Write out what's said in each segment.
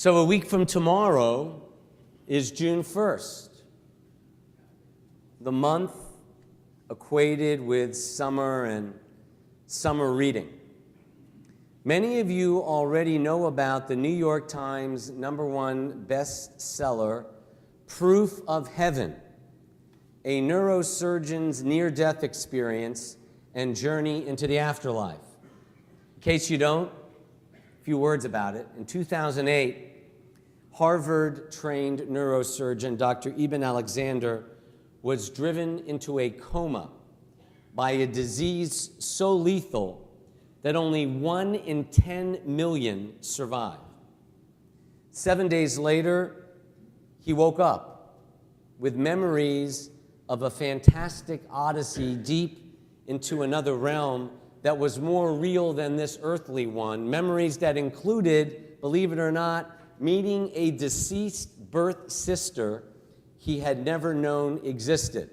So a week from tomorrow is June 1st, the month equated with summer and summer reading. Many of you already know about the New York Times #1 bestseller, Proof of Heaven, a neurosurgeon's near-death experience and journey into the afterlife. In case you don't, a few words about it. In 2008, Harvard-trained neurosurgeon Dr. Eben Alexander was driven into a coma by a disease so lethal that only 1 in 10 million survive. 7 days later, he woke up with memories of a fantastic odyssey deep into another realm that was more real than this earthly one. Memories that included, believe it or not, meeting a deceased birth sister he had never known existed.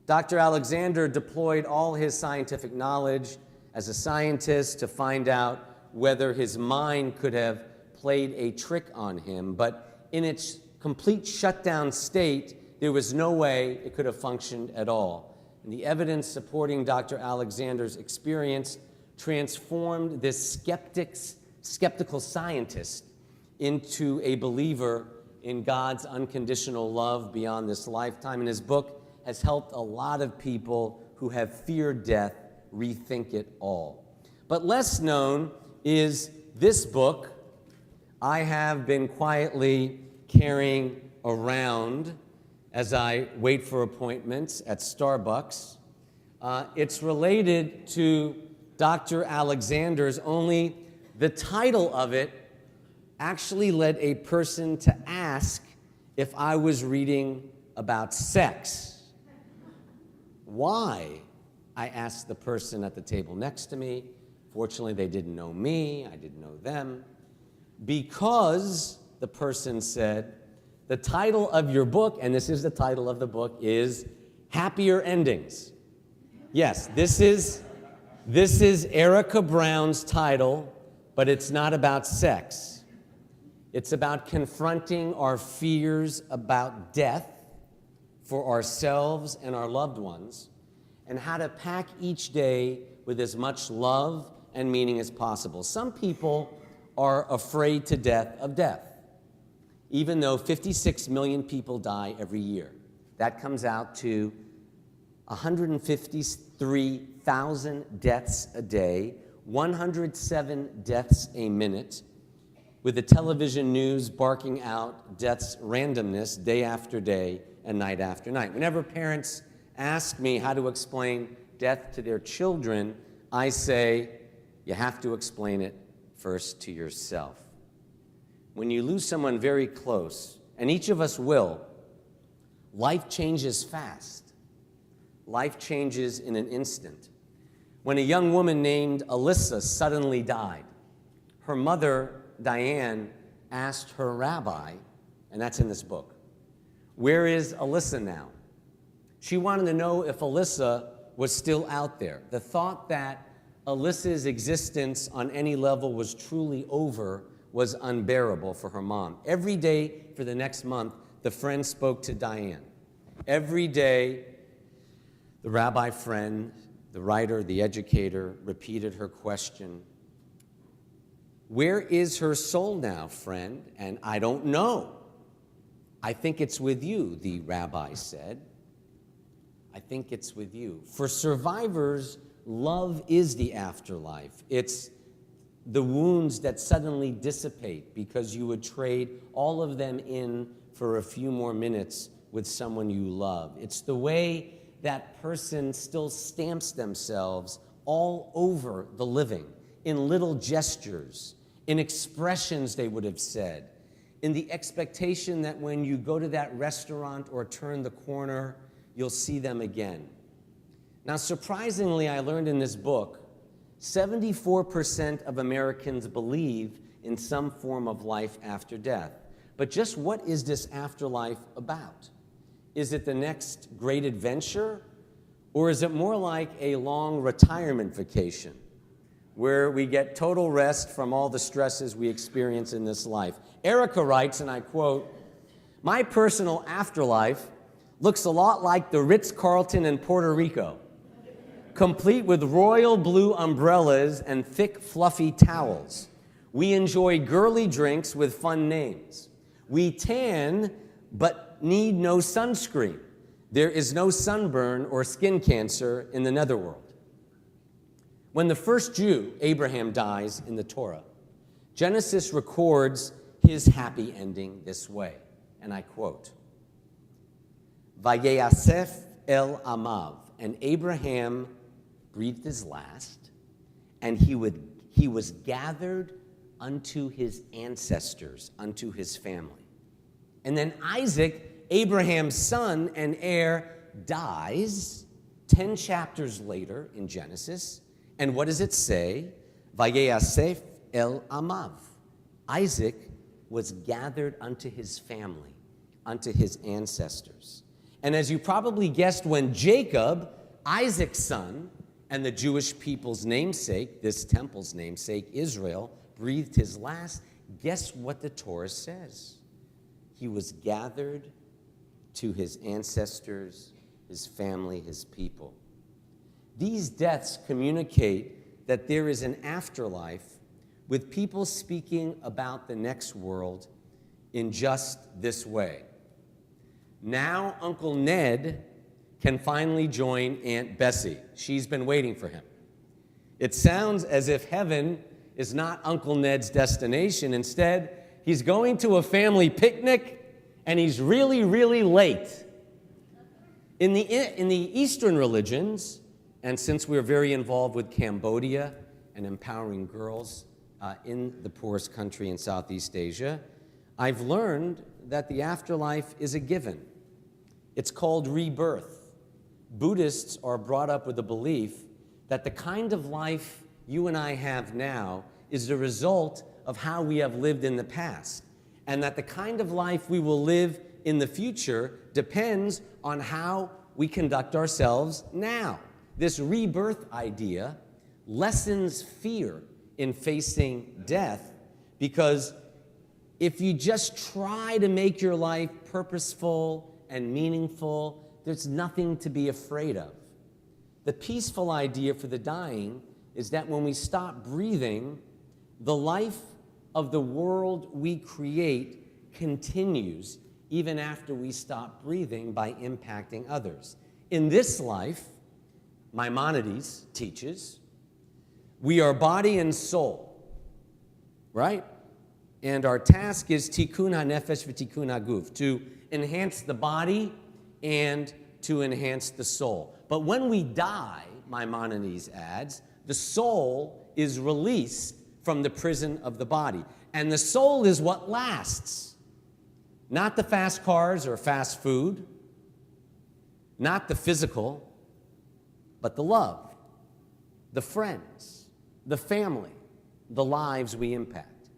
Dr. Alexander deployed all his scientific knowledge as a scientist to find out whether his mind could have played a trick on him, but in its complete shutdown state, there was no way it could have functioned at all. And the evidence supporting Dr. Alexander's experience transformed this skeptical scientist into a believer in God's unconditional love beyond this lifetime. And his book has helped a lot of people who have feared death rethink it all. But less known is this book I have been quietly carrying around as I wait for appointments at Starbucks. It's related to Dr. Alexander's, only the title of it actually led a person to ask if I was reading about sex. Why? I asked the person at the table next to me. Fortunately, they didn't know me, I didn't know them. Because, the person said, the title of your book, and this is the title of the book, is Happier Endings. Yes, this is Erica Brown's title, but it's not about sex. It's about confronting our fears about death for ourselves and our loved ones, and how to pack each day with as much love and meaning as possible. Some people are afraid to death of death, even though 56 million people die every year. That comes out to 153,000 deaths a day, 107 deaths a minute, with the television news barking out death's randomness day after day and night after night. Whenever parents ask me how to explain death to their children, I say, you have to explain it first to yourself. When you lose someone very close, and each of us will, life changes fast. Life changes in an instant. When a young woman named Alyssa suddenly died, her mother, Diane, asked her rabbi, and that's in this book, where is Alyssa now? She wanted to know if Alyssa was still out there. The thought that Alyssa's existence on any level was truly over was unbearable for her mom. Every day for the next month, the friend spoke to Diane. Every day, the rabbi friend, the writer, the educator, repeated her question, where is her soul now, friend? And I don't know. I think it's with you, the rabbi said. I think it's with you. For survivors, love is the afterlife. It's the wounds that suddenly dissipate because you would trade all of them in for a few more minutes with someone you love. It's the way that person still stamps themselves all over the living, in little gestures, in expressions they would have said, in the expectation that when you go to that restaurant or turn the corner, you'll see them again. Now, surprisingly, I learned in this book, 74% of Americans believe in some form of life after death. But just what is this afterlife about? Is it the next great adventure? Or is it more like a long retirement vacation where we get total rest from all the stresses we experience in this life. Erica writes, and I quote, "My personal afterlife looks a lot like the Ritz-Carlton in Puerto Rico, complete with royal blue umbrellas and thick, fluffy towels. We enjoy girly drinks with fun names. We tan, but need no sunscreen. There is no sunburn or skin cancer in the netherworld." When the first Jew, Abraham, dies in the Torah, Genesis records his happy ending this way, and I quote, "Vayasef el amav," and Abraham breathed his last, and he was gathered unto his ancestors, unto his family. And then Isaac, Abraham's son and heir, dies 10 chapters later in Genesis. And what does it say? Vayasef el amav. Isaac was gathered unto his family, unto his ancestors. And as you probably guessed, when Jacob, Isaac's son, and the Jewish people's namesake, this temple's namesake, Israel, breathed his last, guess what the Torah says? He was gathered to his ancestors, his family, his people. These deaths communicate that there is an afterlife with people speaking about the next world in just this way. Now Uncle Ned can finally join Aunt Bessie. She's been waiting for him. It sounds as if heaven is not Uncle Ned's destination. Instead, he's going to a family picnic, and he's really, really late. In the Eastern religions, and since we're very involved with Cambodia and empowering girls in the poorest country in Southeast Asia, I've learned that the afterlife is a given. It's called rebirth. Buddhists are brought up with the belief that the kind of life you and I have now is the result of how we have lived in the past, and that the kind of life we will live in the future depends on how we conduct ourselves now. This rebirth idea lessens fear in facing death, because if you just try to make your life purposeful and meaningful, there's nothing to be afraid of. The peaceful idea for the dying is that when we stop breathing, the life of the world we create continues even after we stop breathing by impacting others. In this life, Maimonides teaches, we are body and soul, right? And our task is tikkun hanefesh v'tikkun haguf, to enhance the body and to enhance the soul. But when we die, Maimonides adds, the soul is released from the prison of the body. And the soul is what lasts. Not the fast cars or fast food, not the physical, but the love, the friends, the family, the lives we impact.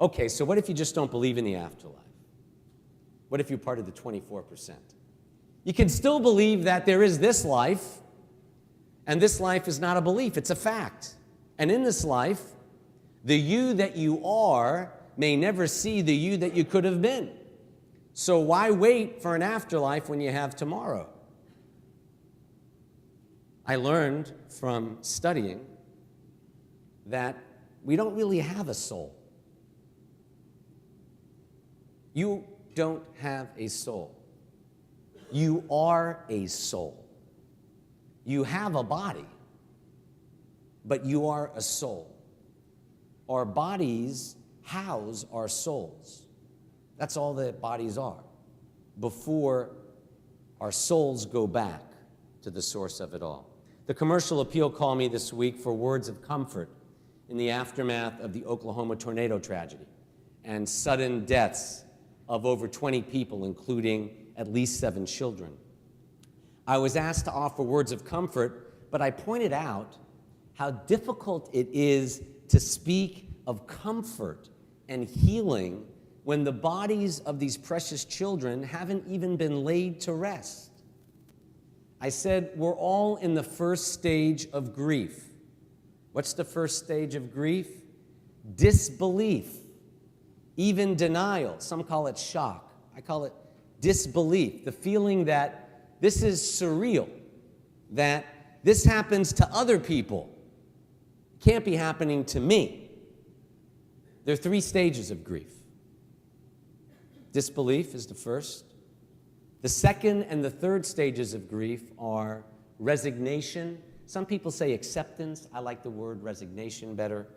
Okay, so what if you just don't believe in the afterlife? What if you're part of the 24%? You can still believe that there is this life, and this life is not a belief, it's a fact. And in this life, the you that you are may never see the you that you could have been. So why wait for an afterlife when you have tomorrow? I learned from studying that we don't really have a soul. You don't have a soul. You are a soul. You have a body, but you are a soul. Our bodies house our souls. That's all that bodies are, before our souls go back to the source of it all. The commercial appeal called me this week for words of comfort in the aftermath of the Oklahoma tornado tragedy and sudden deaths of over 20 people, including at least 7 children. I was asked to offer words of comfort, but I pointed out how difficult it is to speak of comfort and healing when the bodies of these precious children haven't even been laid to rest. I said, we're all in the first stage of grief. What's the first stage of grief? Disbelief, even denial. Some call it shock. I call it disbelief, the feeling that this is surreal, that this happens to other people. It can't be happening to me. There are 3 stages of grief. Disbelief is the first. The second and the third stages of grief are resignation. Some people say acceptance. I like the word resignation better.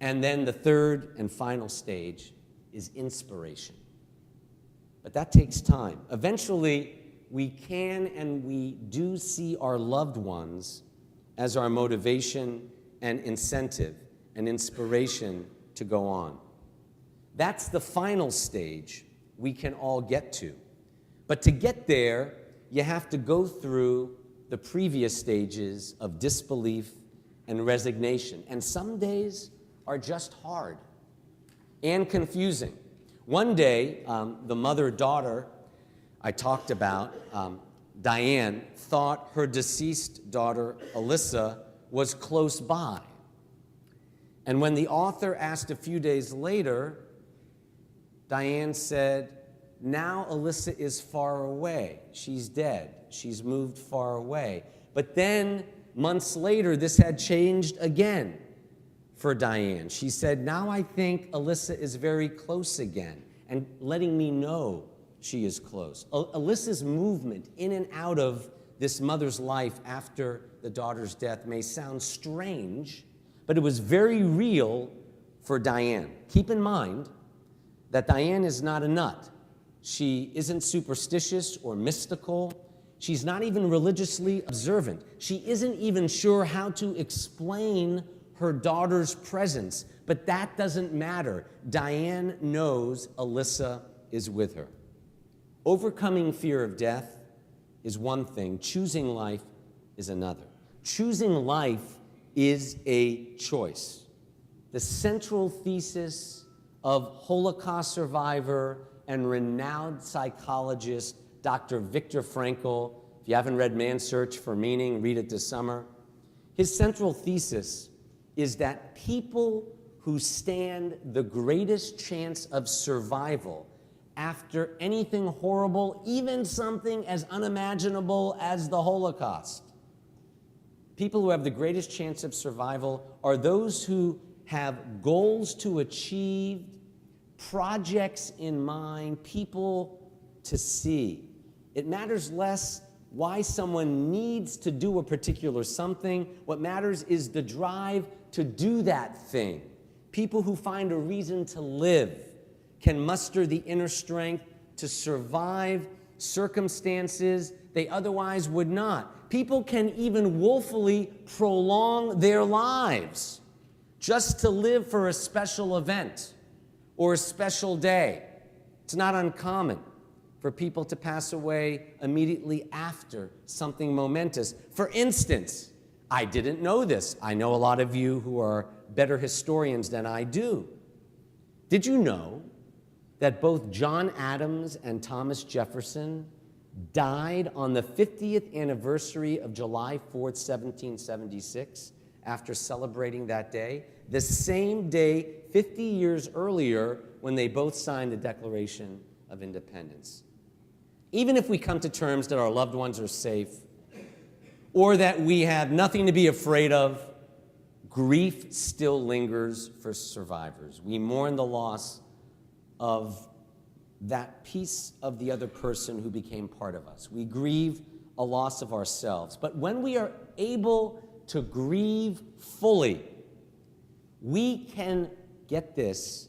And then the third and final stage is inspiration. But that takes time. Eventually, we can and we do see our loved ones as our motivation and incentive and inspiration to go on. That's the final stage we can all get to. But to get there, you have to go through the previous stages of disbelief and resignation. And some days are just hard and confusing. One day, the mother-daughter I talked about, Diane, thought her deceased daughter, Alyssa, was close by. And when the author asked a few days later, Diane said, now Alyssa is far away. She's dead. She's moved far away. But then, months later, this had changed again for Diane. She said, now I think Alyssa is very close again, and letting me know she is close. Alyssa's movement in and out of this mother's life after the daughter's death may sound strange, but it was very real for Diane. Keep in mind that Diane is not a nut. She isn't superstitious or mystical. She's not even religiously observant. She isn't even sure how to explain her daughter's presence, but that doesn't matter. Diane knows Alyssa is with her. Overcoming fear of death is one thing. Choosing life is another. Choosing life is a choice. The central thesis of Holocaust survivor and renowned psychologist Dr. Viktor Frankl, if you haven't read Man's Search for Meaning, read it this summer. His central thesis is that people who stand the greatest chance of survival after anything horrible, even something as unimaginable as the Holocaust, people who have the greatest chance of survival are those who have goals to achieve, projects in mind, people to see. It matters less why someone needs to do a particular something. What matters is the drive to do that thing. People who find a reason to live can muster the inner strength to survive circumstances they otherwise would not. People can even willfully prolong their lives just to live for a special event or a special day. It's not uncommon for people to pass away immediately after something momentous. For instance, I didn't know this. I know a lot of you who are better historians than I do. Did you know that both John Adams and Thomas Jefferson died on the 50th anniversary of July 4th, 1776, after celebrating that day? The same day, 50 years earlier, when they both signed the Declaration of Independence. Even if we come to terms that our loved ones are safe, or that we have nothing to be afraid of, grief still lingers for survivors. We mourn the loss of that piece of the other person who became part of us. We grieve a loss of ourselves. But when we are able to grieve fully, we can, get this,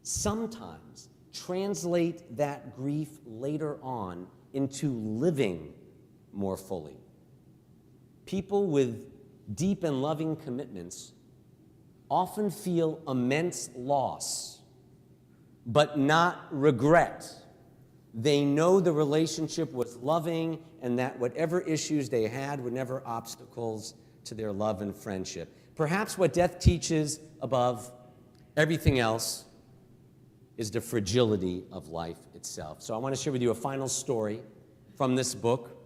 sometimes translate that grief later on into living more fully. People with deep and loving commitments often feel immense loss, but not regret. They know the relationship was loving and that whatever issues they had were never obstacles to their love and friendship. Perhaps what death teaches above everything else is the fragility of life itself. So I want to share with you a final story from this book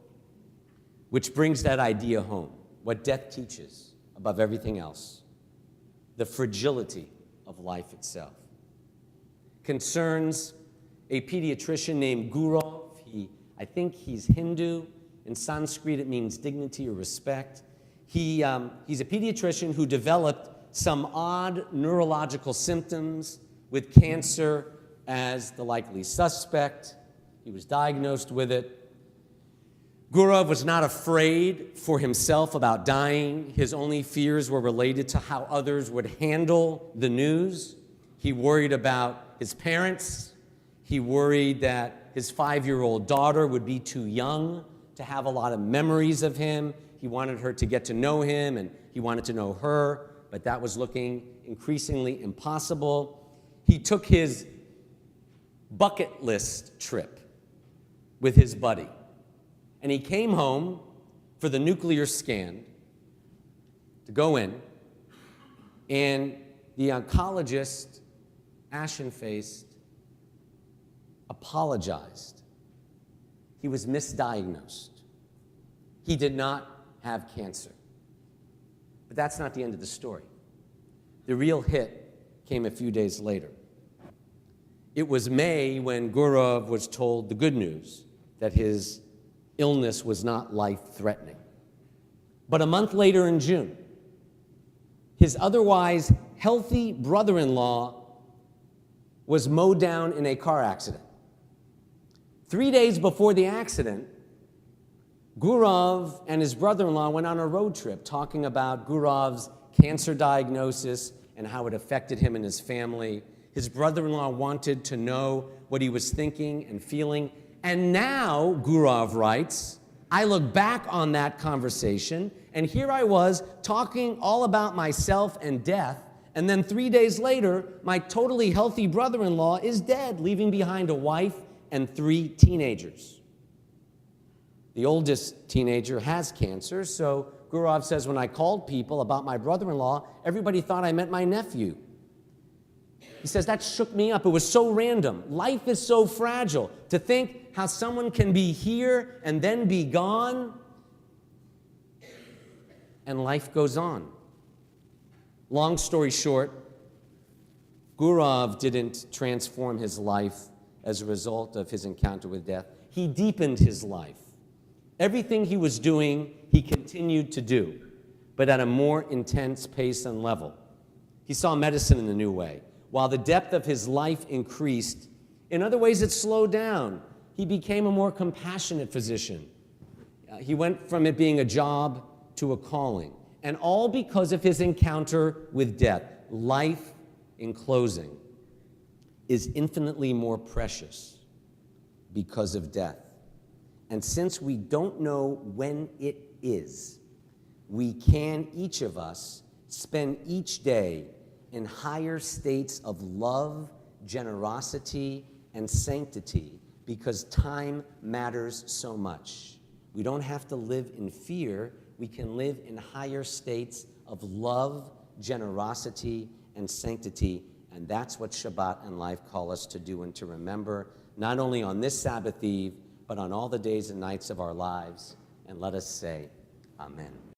which brings that idea home, what death teaches. above everything else, the fragility of life itself. Concerns a pediatrician named Gurov. I think he's Hindu. In Sanskrit, it means dignity or respect. He's a pediatrician who developed some odd neurological symptoms with cancer as the likely suspect. He was diagnosed with it. Gurov was not afraid for himself about dying. His only fears were related to how others would handle the news. He worried about his parents. He worried that his 5-year-old daughter would be too young to have a lot of memories of him. He wanted her to get to know him, and he wanted to know her, but that was looking increasingly impossible. He took his bucket list trip with his buddy, and he came home for the nuclear scan to go in, and the oncologist, ashen-faced, apologized. He was misdiagnosed. He did not have cancer. But that's not the end of the story. The real hit came a few days later. It was May when Gurov was told the good news that his illness was not life-threatening. But a month later in June, his otherwise healthy brother-in-law was mowed down in a car accident. 3 days before the accident, Gurov and his brother-in-law went on a road trip talking about Gurov's cancer diagnosis and how it affected him and his family. His brother-in-law wanted to know what he was thinking and feeling. And now, Gurov writes, I look back on that conversation, and here I was talking all about myself and death, and then 3 days later, my totally healthy brother-in-law is dead, leaving behind a wife and 3 teenagers. The oldest teenager has cancer, so Gurov says, when I called people about my brother-in-law, everybody thought I meant my nephew. He says, that shook me up. It was so random. Life is so fragile. To think how someone can be here and then be gone, and life goes on. Long story short, Gurov didn't transform his life as a result of his encounter with death. He deepened his life. Everything he was doing, he continued to do, but at a more intense pace and level. He saw medicine in a new way. While the depth of his life increased, in other ways it slowed down. He became a more compassionate physician. He went from it being a job to a calling, and all because of his encounter with death. Life, in closing, is infinitely more precious because of death. And since we don't know when it is, we can, each of us, spend each day in higher states of love, generosity, and sanctity because time matters so much. We don't have to live in fear. We can live in higher states of love, generosity, and sanctity. And that's what Shabbat and life call us to do and to remember, not only on this Sabbath Eve, but on all the days and nights of our lives. And let us say, Amen.